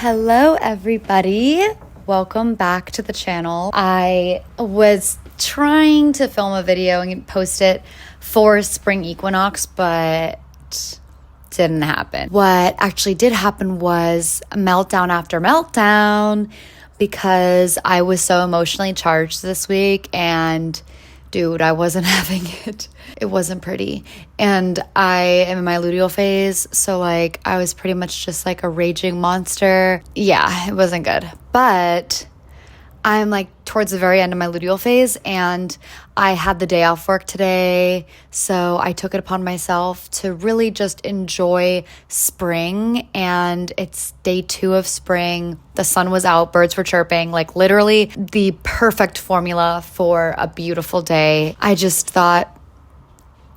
Hello everybody, welcome back to the channel. I was trying to film a video and post it for spring equinox, but didn't happen. What actually did happen was a meltdown after meltdown because I was so emotionally charged this week, and dude, I wasn't having it. It wasn't pretty. And I am in my luteal phase, so I was pretty much just like a raging monster. Yeah, it wasn't good. But I'm towards the very end of my luteal phase, and I had the day off work today, so I took it upon myself to really just enjoy spring. And it's day 2 of spring. The sun was out, birds were chirping, literally the perfect formula for a beautiful day. I just thought,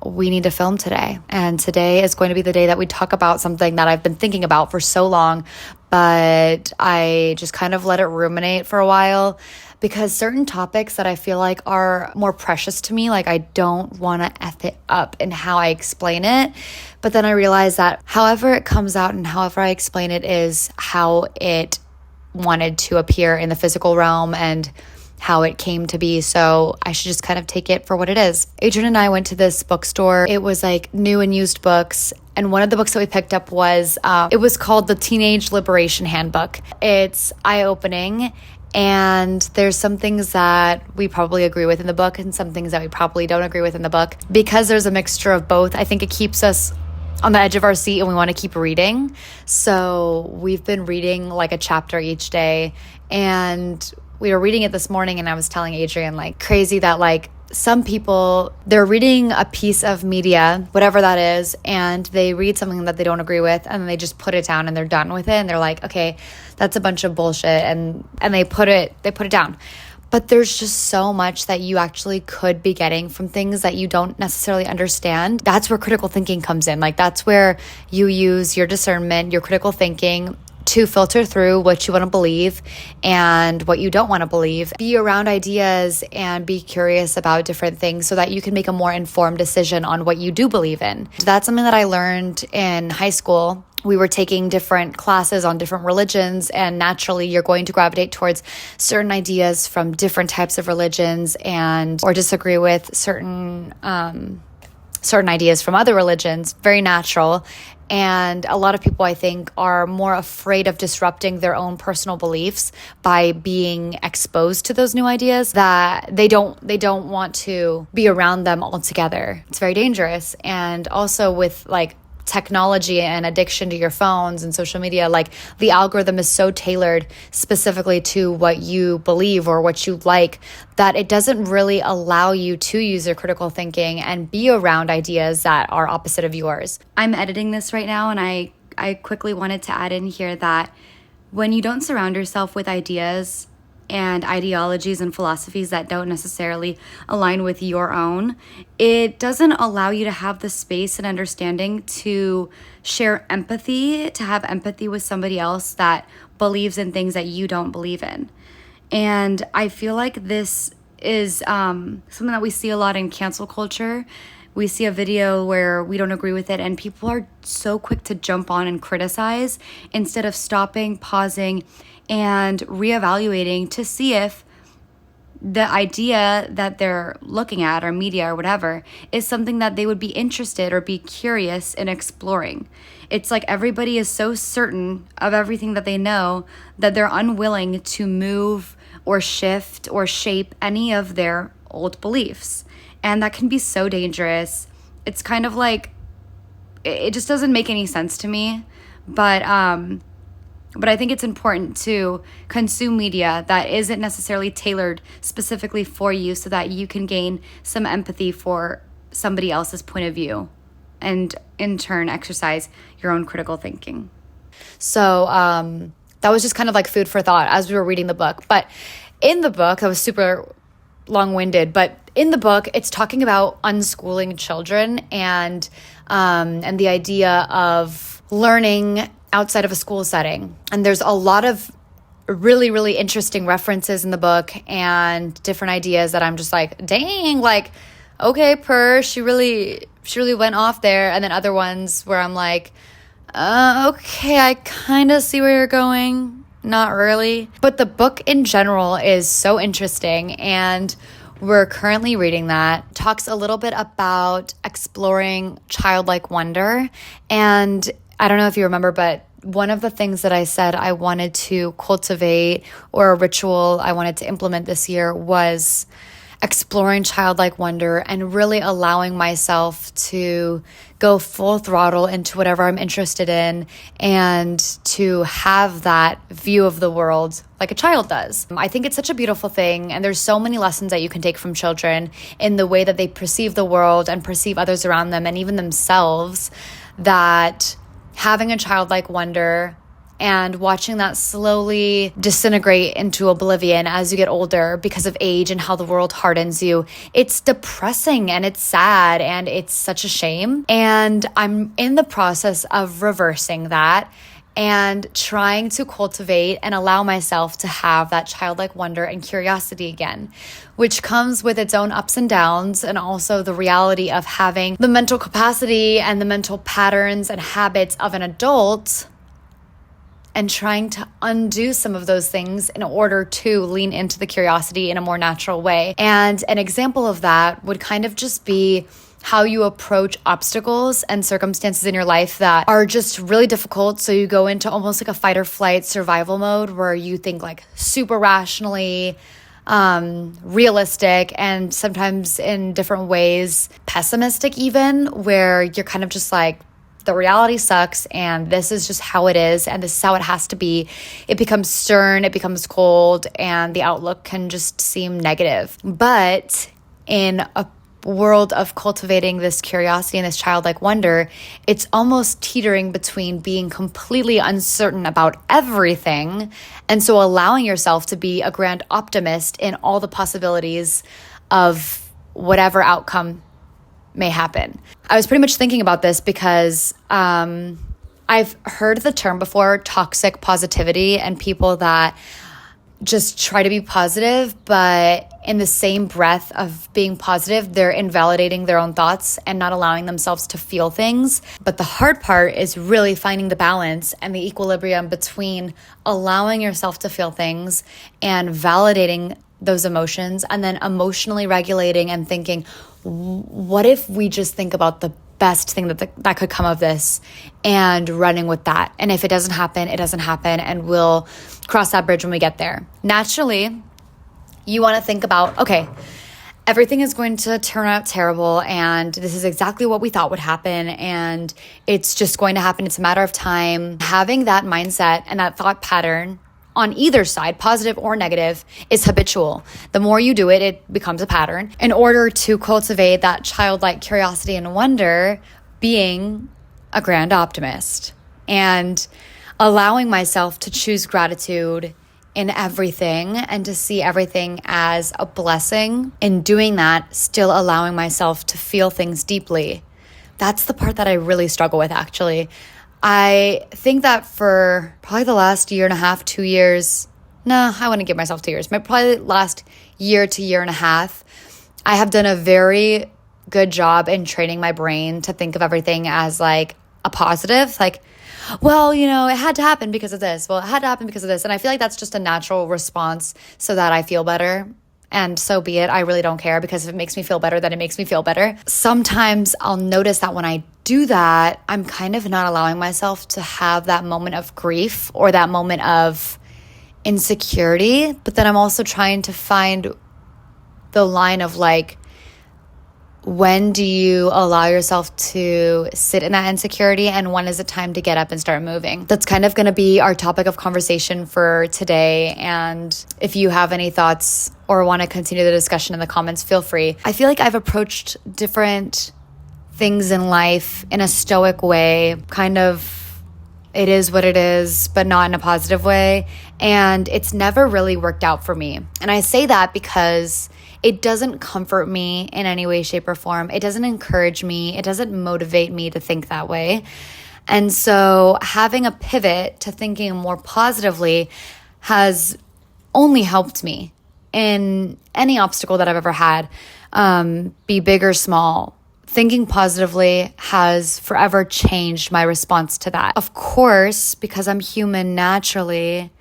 we need to film today. And today is going to be the day that we talk about something that I've been thinking about for so long, but I just kind of let it ruminate for a while, because certain topics that I feel like are more precious to me, I don't want to F it up in how I explain it. But then I realized that however it comes out and however I explain it is how it wanted to appear in the physical realm and how it came to be. So I should just kind of take it for what it is. Adrian and I went to this bookstore. It was new and used books. And one of the books that we picked up was, it was called the Teenage Liberation Handbook. It's eye-opening. And there's some things that we probably agree with in the book and some things that we probably don't agree with in the book. Because there's a mixture of both, I think it keeps us on the edge of our seat and we want to keep reading. So we've been reading a chapter each day, and we were reading it this morning, and I was telling Adrian, crazy that some people, they're reading a piece of media, whatever that is, and they read something that they don't agree with, and then they just put it down and they're done with it, and they're like, okay, that's a bunch of bullshit, and they put it down. But there's just so much that you actually could be getting from things that you don't necessarily understand. That's where critical thinking comes in. That's where you use your discernment, your critical thinking, to filter through what you want to believe and what you don't want to believe. Be around ideas and be curious about different things so that you can make a more informed decision on what you do believe in. That's something that I learned in high school. We were taking different classes on different religions, and naturally you're going to gravitate towards certain ideas from different types of religions or disagree with certain ideas from other religions. Very natural. And a lot of people, I think, are more afraid of disrupting their own personal beliefs by being exposed to those new ideas, that they don't want to be around them altogether. It's very dangerous. And also with technology and addiction to your phones and social media, the algorithm is so tailored specifically to what you believe or what you like, that it doesn't really allow you to use your critical thinking and be around ideas that are opposite of yours. I'm editing this right now, and I quickly wanted to add in here that when you don't surround yourself with ideas and ideologies and philosophies that don't necessarily align with your own, it doesn't allow you to have the space and understanding to share empathy, to have empathy with somebody else that believes in things that you don't believe in. And I feel like this is something that we see a lot in cancel culture. We see a video where we don't agree with it, and people are so quick to jump on and criticize instead of stopping, pausing, and reevaluating to see if the idea that they're looking at, or media or whatever, is something that they would be interested or be curious in exploring. It's everybody is so certain of everything that they know that they're unwilling to move or shift or shape any of their old beliefs. And that can be so dangerous. It's kind of it just doesn't make any sense to me. But I think it's important to consume media that isn't necessarily tailored specifically for you, so that you can gain some empathy for somebody else's point of view and in turn exercise your own critical thinking. So that was just kind of food for thought as we were reading the book. But in the book, that was super long-winded, but in the book, it's talking about unschooling children and the idea of learning outside of a school setting. And there's a lot of really, really interesting references in the book and different ideas that I'm just dang, okay, she really went off there. And then other ones where I'm Okay, I kind of see where you're going. Not really. But the book in general is so interesting, and we're currently reading that. Talks a little bit about exploring childlike wonder. And I don't know if you remember, but one of the things that I said I wanted to cultivate, or a ritual I wanted to implement this year, was exploring childlike wonder and really allowing myself to go full throttle into whatever I'm interested in and to have that view of the world like a child does. I think it's such a beautiful thing, and there's so many lessons that you can take from children in the way that they perceive the world and perceive others around them and even themselves, that having a childlike wonder and watching that slowly disintegrate into oblivion as you get older because of age and how the world hardens you, it's depressing and it's sad and it's such a shame. And I'm in the process of reversing that and trying to cultivate and allow myself to have that childlike wonder and curiosity again, which comes with its own ups and downs, and also the reality of having the mental capacity and the mental patterns and habits of an adult, and trying to undo some of those things in order to lean into the curiosity in a more natural way. And an example of that would kind of just be how you approach obstacles and circumstances in your life that are just really difficult. So you go into almost like a fight or flight survival mode where you think like super rationally, realistic, and sometimes in different ways pessimistic even, where you're kind of just like, the reality sucks and this is just how it is and this is how it has to be. It becomes stern, it becomes cold, and the outlook can just seem negative. But in a world of cultivating this curiosity and this childlike wonder, it's almost teetering between being completely uncertain about everything, and so allowing yourself to be a grand optimist in all the possibilities of whatever outcome may happen. I was pretty much thinking about this because I've heard the term before, toxic positivity, and people that just try to be positive, but in the same breath of being positive, they're invalidating their own thoughts and not allowing themselves to feel things. But the hard part is really finding the balance and the equilibrium between allowing yourself to feel things and validating those emotions, and then emotionally regulating and thinking, what if we just think about the best thing that could come of this, and running with that. And if it doesn't happen, it doesn't happen, and we'll cross that bridge when we get there. Naturally, you want to think about, okay, everything is going to turn out terrible, and this is exactly what we thought would happen, and it's just going to happen. It's a matter of time. Having that mindset and that thought pattern on either side, positive or negative, is habitual. The more you do it, it becomes a pattern. In order to cultivate that childlike curiosity and wonder, being a grand optimist and allowing myself to choose gratitude in everything and to see everything as a blessing. In doing that, still allowing myself to feel things deeply. That's the part that I really struggle with, actually. I think that for probably the last year and a half, 2 years, I wouldn't give myself 2 years, but probably last year to year and a half, I have done a very good job in training my brain to think of everything as like a positive, like, well, it had to happen because of this. Well, it had to happen because of this. And I feel like that's just a natural response so that I feel better. And so be it. I really don't care, because if it makes me feel better, then it makes me feel better. Sometimes I'll notice that when I do that, I'm kind of not allowing myself to have that moment of grief or that moment of insecurity. But then I'm also trying to find the line of like, when do you allow yourself to sit in that insecurity, and when is it time to get up and start moving? That's kind of going to be our topic of conversation for today. And if you have any thoughts or want to continue the discussion in the comments, feel free. I feel like I've approached different things in life in a stoic way, kind of it is what it is, but not in a positive way. And it's never really worked out for me. And I say that because it doesn't comfort me in any way, shape, or form. It doesn't encourage me. It doesn't motivate me to think that way. And so having a pivot to thinking more positively has only helped me in any obstacle that I've ever had, be big or small. thinking positively has forever changed my response to that. Of course, because I'm human naturally,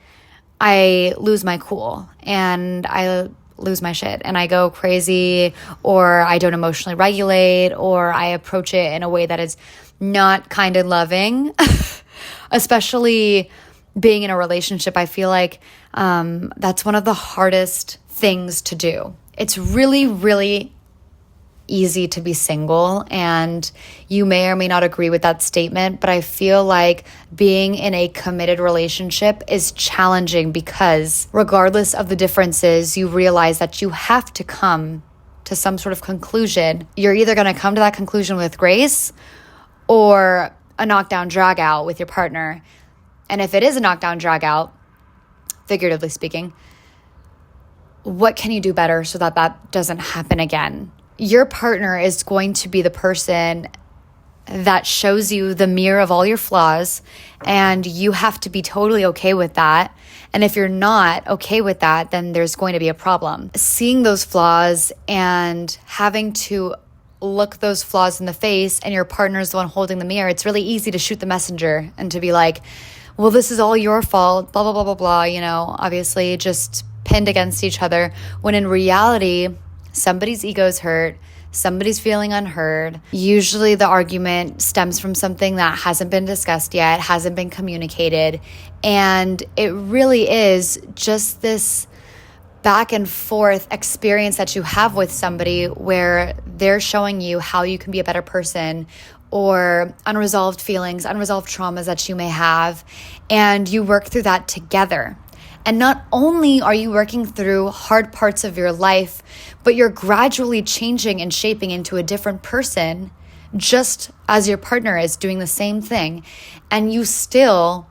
I lose my cool and I lose my shit and I go crazy, or I don't emotionally regulate, or I approach it in a way that is not kind and loving. Especially being in a relationship, I feel like that's one of the hardest things to do. It's really, really easy to be single, and you may or may not agree with that statement, but I feel like being in a committed relationship is challenging because regardless of the differences, you realize that you have to come to some sort of conclusion. You're either going to come to that conclusion with grace or a knockdown drag out with your partner. And if it is a knockdown drag out, figuratively speaking, what can you do better so that that doesn't happen again? Your partner is going to be the person that shows you the mirror of all your flaws, and you have to be totally okay with that. And if you're not okay with that, then there's going to be a problem. Seeing those flaws and having to look those flaws in the face, and your partner's the one holding the mirror, it's really easy to shoot the messenger and to be like, well, this is all your fault, blah, blah, blah, blah, blah, obviously just pinned against each other, when in reality, somebody's ego is hurt, somebody's feeling unheard. Usually the argument stems from something that hasn't been discussed yet, hasn't been communicated, and it really is just this back and forth experience that you have with somebody where they're showing you how you can be a better person, or unresolved feelings, unresolved traumas that you may have, and you work through that together. And not only are you working through hard parts of your life, but you're gradually changing and shaping into a different person, just as your partner is doing the same thing. And you still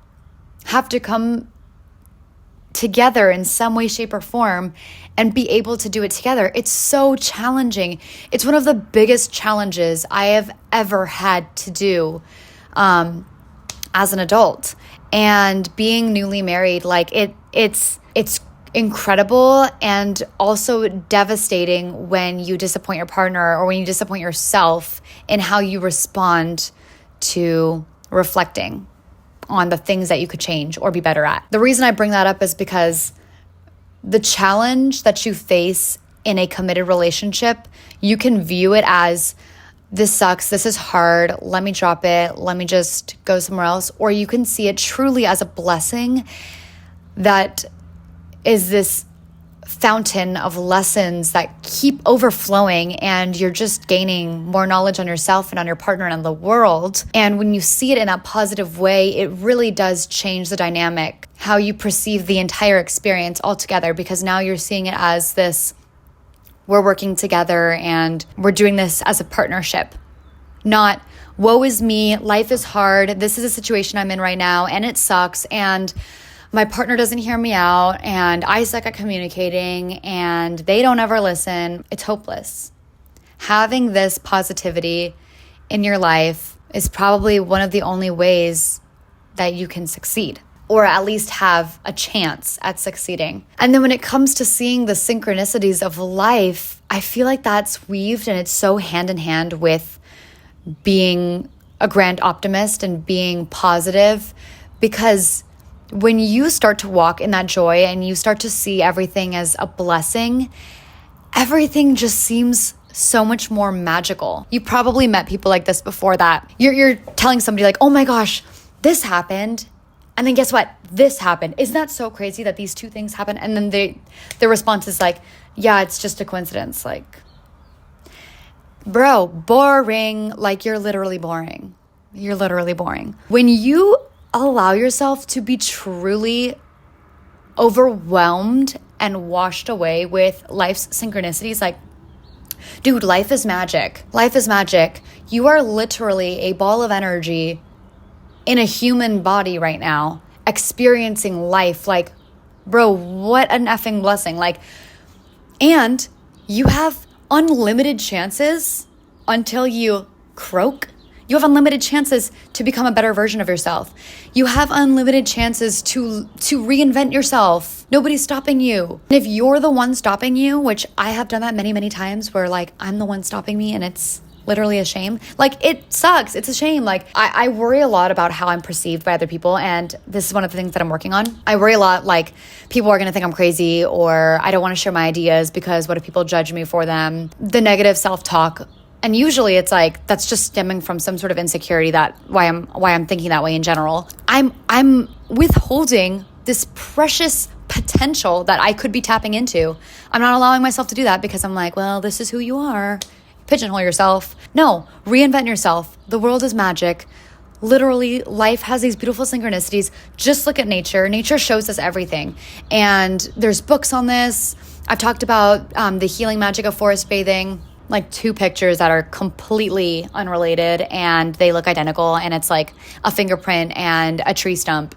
have to come together in some way, shape, or form and be able to do it together. It's so challenging. It's one of the biggest challenges I have ever had to do as an adult. And being newly married, it's incredible and also devastating when you disappoint your partner or when you disappoint yourself in how you respond to reflecting on the things that you could change or be better at. The reason I bring that up is because the challenge that you face in a committed relationship, you can view it as, this sucks, this is hard, let me drop it, let me just go somewhere else. Or you can see it truly as a blessing that is this fountain of lessons that keep overflowing, and you're just gaining more knowledge on yourself and on your partner and on the world. And when you see it in that positive way, it really does change the dynamic, how you perceive the entire experience altogether, because now you're seeing it as this, we're working together and we're doing this as a partnership, not woe is me, life is hard, this is a situation I'm in right now and it sucks, and my partner doesn't hear me out, and I suck at communicating, and they don't ever listen. It's hopeless. Having this positivity in your life is probably one of the only ways that you can succeed, or at least have a chance at succeeding. And then when it comes to seeing the synchronicities of life, I feel like that's weaved and it's so hand in hand with being a grand optimist and being positive, because when you start to walk in that joy and you start to see everything as a blessing, everything just seems so much more magical. You probably met people like this before, that you're telling somebody like, oh my gosh, this happened. And then guess what? This happened. Isn't that so crazy that these two things happen? And then their response is like, yeah, it's just a coincidence. Like, bro, boring. Like, you're literally boring. You're literally boring. When you allow yourself to be truly overwhelmed and washed away with life's synchronicities, like, dude, life is magic. Life is magic. You are literally a ball of energy in a human body right now, experiencing life. Like, bro, what an effing blessing. Like, and you have unlimited chances until you croak. You have unlimited chances to become a better version of yourself. You have unlimited chances to reinvent yourself. Nobody's stopping you. And if you're the one stopping you, which I have done that many, many times, where like I'm the one stopping me and it's literally a shame. Like, it sucks. It's a shame. Like, I worry a lot about how I'm perceived by other people. And this is one of the things that I'm working on. I worry a lot, like, people are going to think I'm crazy, or I don't want to share my ideas because what if people judge me for them? The negative self-talk. And usually it's like, that's just stemming from some sort of insecurity, that why I'm thinking that way in general. I'm withholding this precious potential that I could be tapping into. I'm not allowing myself to do that because I'm like, well, this is who you are. Pigeonhole yourself. No, reinvent yourself. The world is magic. Literally, life has these beautiful synchronicities. Just look at nature. Nature shows us everything. And there's books on this. I've talked about the healing magic of forest bathing, like 2 pictures that are completely unrelated and they look identical. And it's like a fingerprint and a tree stump.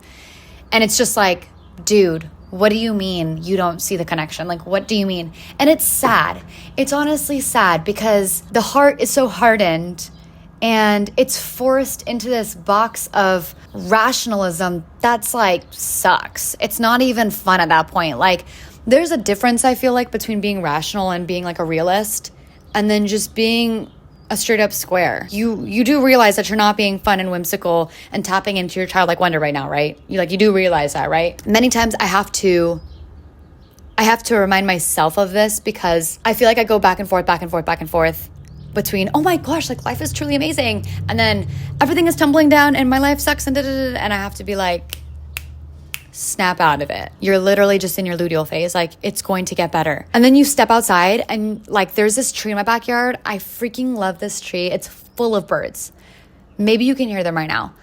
And it's just like, dude, what do you mean you don't see the connection? Like, what do you mean? And it's sad. It's honestly sad because the heart is so hardened and it's forced into this box of rationalism that's like sucks. It's not even fun at that point. Like, there's a difference, I feel like, between being rational and being like a realist and then just being a straight up square. You do realize that you're not being fun and whimsical and tapping into your childlike wonder right now, right? You do realize that, right? Many times I have to remind myself of this because I feel like I go back and forth between, oh my gosh, like life is truly amazing, and then everything is tumbling down and my life sucks and and I have to be like, snap out of it. You're literally just in your luteal phase. Like, it's going to get better. And then you step outside and like, there's this tree in my backyard. I freaking love this tree. It's full of birds. Maybe you can hear them right now.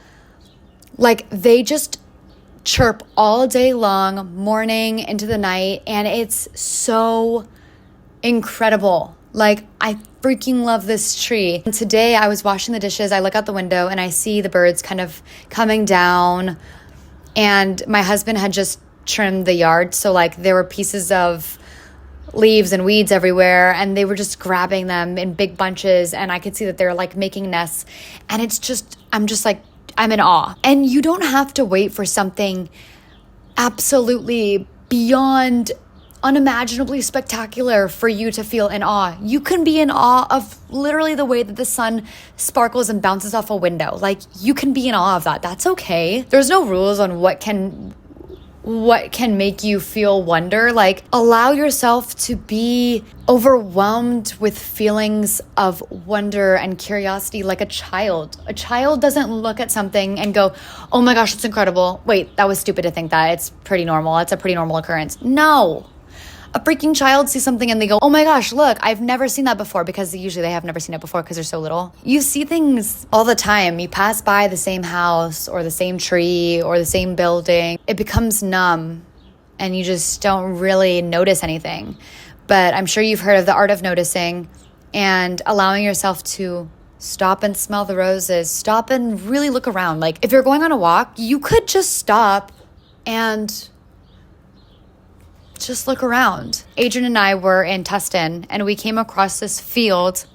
Like, they just chirp all day long, morning into the night. And it's so incredible. Like, I freaking love this tree. And today I was washing the dishes. I look out the window and I see the birds kind of coming down. And my husband had just trimmed the yard. So like there were pieces of leaves and weeds everywhere and they were just grabbing them in big bunches. And I could see that they're like making nests. And it's just, I'm just like, I'm in awe. And you don't have to wait for something absolutely beyond unimaginably spectacular for you to feel in awe. You can be in awe of literally the way that the sun sparkles and bounces off a window. Like, you can be in awe of that. That's okay. There's no rules on what can make you feel wonder. Like, allow yourself to be overwhelmed with feelings of wonder and curiosity like a child. A child doesn't look at something and go, oh my gosh, it's incredible. Wait, that was stupid to think that. It's pretty normal. It's a pretty normal occurrence. No. A freaking child sees something and they go, oh my gosh, look, I've never seen that before, because usually they have never seen it before because they're so little. You see things all the time. You pass by the same house or the same tree or the same building. It becomes numb and you just don't really notice anything. But I'm sure you've heard of the art of noticing and allowing yourself to stop and smell the roses. Stop and really look around. Like, if you're going on a walk, you could just stop and just look around. Adrian and I were in Tustin and we came across this field,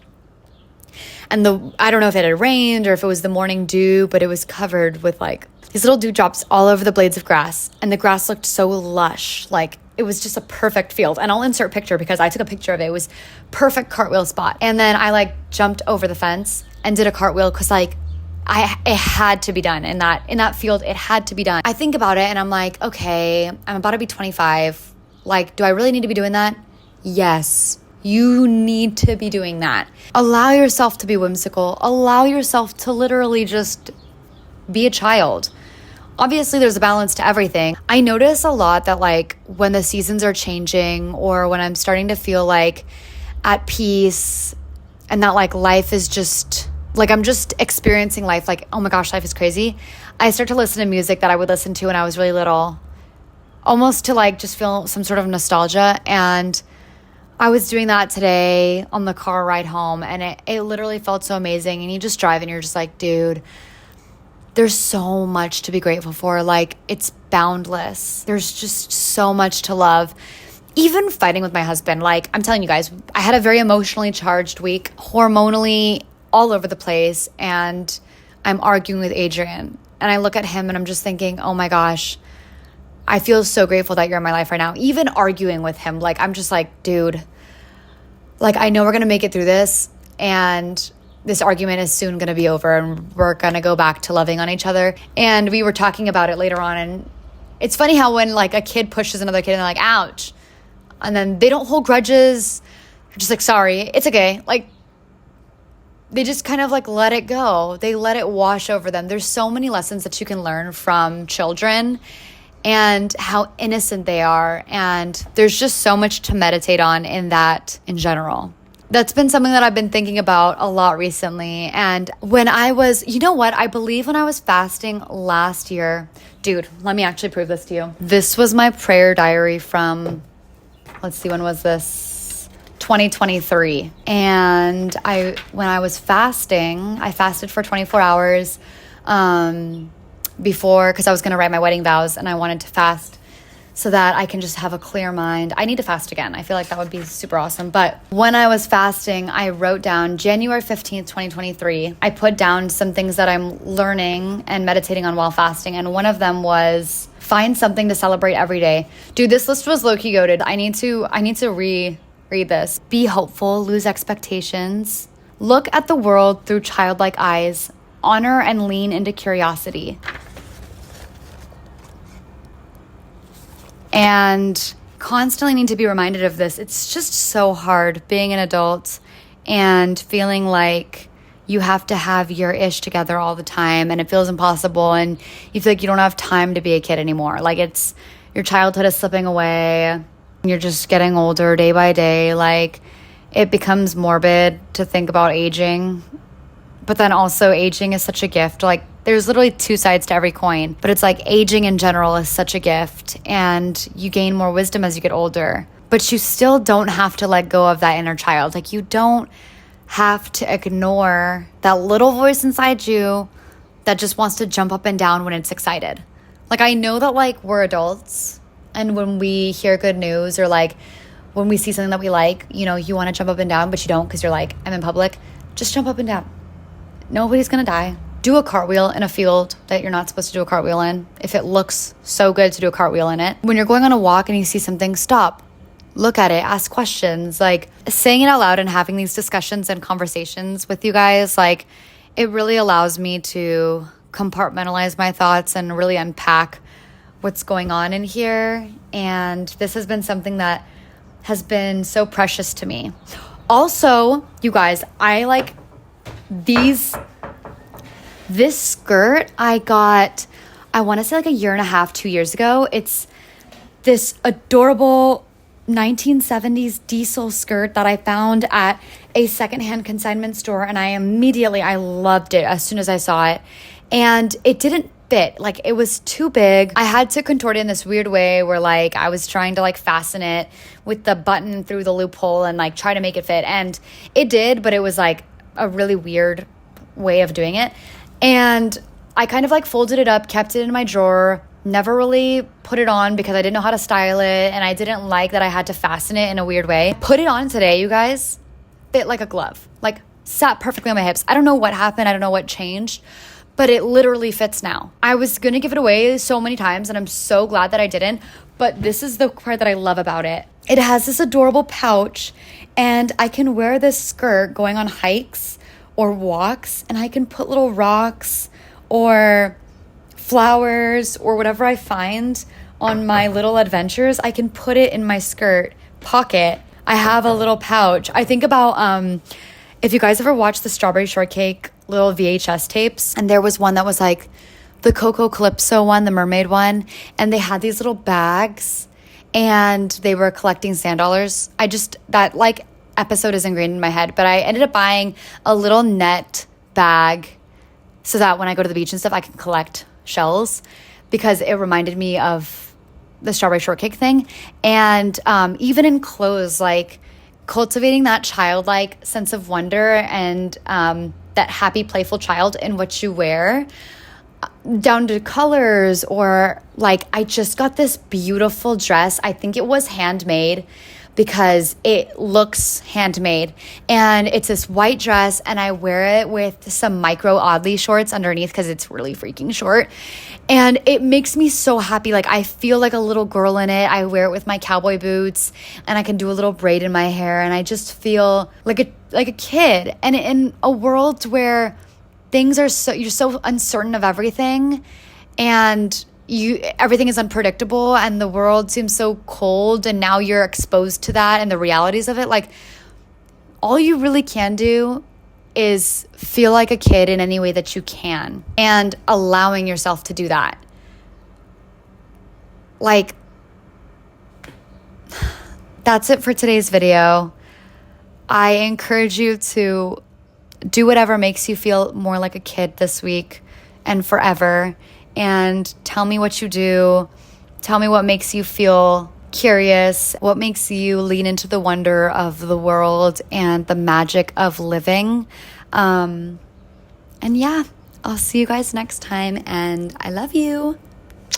and I don't know if it had rained or if it was the morning dew, but it was covered with like these little dewdrops all over the blades of grass, and the grass looked so lush. Like, it was just a perfect field. And I'll insert a picture because I took a picture of it. It was perfect cartwheel spot. And then I like jumped over the fence and did a cartwheel because like it had to be done in that field. It had to be done. I think about it and I'm like, okay, I'm about to be 25. Like, do I really need to be doing that? Yes, you need to be doing that. Allow yourself to be whimsical. Allow yourself to literally just be a child. Obviously, there's a balance to everything. I notice a lot that like when the seasons are changing or when I'm starting to feel like at peace and that like life is just like I'm just experiencing life like, oh my gosh, life is crazy. I start to listen to music that I would listen to when I was really little, almost to like just feel some sort of nostalgia. And I was doing that today on the car ride home, and it literally felt so amazing. And you just drive and you're just like, dude, there's so much to be grateful for. Like, it's boundless. There's just so much to love. Even fighting with my husband, like, I'm telling you guys, I had a very emotionally charged week, hormonally all over the place, and I'm arguing with Adrian. And I look at him and I'm just thinking, oh my gosh, I feel so grateful that you're in my life right now. Even arguing with him, like, I'm just like, dude, like, I know we're going to make it through this. And this argument is soon going to be over and we're going to go back to loving on each other. And we were talking about it later on. And it's funny how when like a kid pushes another kid and they're like, ouch. And then they don't hold grudges. They're just like, sorry, it's okay. Like, they just kind of like let it go. They let it wash over them. There's so many lessons that you can learn from children and how innocent they are. And there's just so much to meditate on in that in general. That's been something that I've been thinking about a lot recently. And when I was, you know what? I believe when I was fasting last year, dude, let me actually prove this to you. This was my prayer diary from, let's see, when was this? 2023. And when I was fasting, I fasted for 24 hours before, because I was going to write my wedding vows and I wanted to fast so that I can just have a clear mind. I need to fast again. I feel like that would be super awesome. But when I was fasting, I wrote down January 15th, 2023. I put down some things that I'm learning and meditating on while fasting. And one of them was find something to celebrate every day. Dude, this list was low-key goated. I need to reread this. Be hopeful, lose expectations. Look at the world through childlike eyes. Honor and lean into curiosity. And constantly need to be reminded of this. It's just so hard being an adult and feeling like you have to have your ish together all the time and it feels impossible and you feel like you don't have time to be a kid anymore. Like it's your childhood is slipping away. You're just getting older day by day. Like it becomes morbid to think about aging. But then also aging is such a gift. Like there's literally two sides to every coin, but it's like aging in general is such a gift and you gain more wisdom as you get older, but you still don't have to let go of that inner child. Like you don't have to ignore that little voice inside you that just wants to jump up and down when it's excited. Like I know that like we're adults and when we hear good news or like when we see something that we like, you know, you want to jump up and down, but you don't because you're like, I'm in public. Just jump up and down. Nobody's going to die. Do a cartwheel in a field that you're not supposed to do a cartwheel in. If it looks so good to do a cartwheel in it. When you're going on a walk and you see something, stop. Look at it. Ask questions. Like saying it out loud and having these discussions and conversations with you guys, like it really allows me to compartmentalize my thoughts and really unpack what's going on in here. And this has been something that has been so precious to me. Also, you guys, I like this skirt I got, I want to say like a year and a half, 2 years ago. It's this adorable 1970s diesel skirt that I found at a secondhand consignment store. And I loved it as soon as I saw it. And it didn't fit. Like it was too big. I had to contort it in this weird way where like I was trying to like fasten it with the button through the loophole and like try to make it fit. And it did, but it was like a really weird way of doing it. And I kind of like folded it up, kept it in my drawer, never really put it on because I didn't know how to style it and I didn't like that I had to fasten it in a weird way. Put it on today, you guys. Fit like a glove. Like sat perfectly on my hips. I don't know what happened. I don't know what changed, but it literally fits now. I was going to give it away so many times and I'm so glad that I didn't, but this is the part that I love about it. It has this adorable pouch and I can wear this skirt going on hikes or walks and I can put little rocks or flowers or whatever I find on my little adventures. I can put it in my skirt pocket. I have a little pouch. I think about if you guys ever watched the Strawberry Shortcake little VHS tapes, and there was one that was like the Coco Calypso one, the mermaid one, and they had these little bags and they were collecting sand dollars. That like episode is ingrained in my head, but I ended up buying a little net bag so that when I go to the beach and stuff, I can collect shells because it reminded me of the Strawberry Shortcake thing. And even in clothes, like cultivating that childlike sense of wonder and that happy, playful child in what you wear, down to colors. Or like I just got this beautiful dress. I think it was handmade, because it looks handmade. And it's this white dress, and I wear it with some micro Oddly shorts underneath because it's really freaking short. And it makes me so happy. Like, I feel like a little girl in it. I wear it with my cowboy boots, and I can do a little braid in my hair, and I just feel like a kid. And in a world where things are you're so uncertain of everything, and everything is unpredictable, and the world seems so cold, and now you're exposed to that and the realities of it. Like, all you really can do is feel like a kid in any way that you can, and allowing yourself to do that. Like, that's it for today's video. I encourage you to do whatever makes you feel more like a kid this week and forever. And tell me what you do. Tell me what makes you feel curious, what makes you lean into the wonder of the world and the magic of living. And yeah, I'll see you guys next time, and I love you.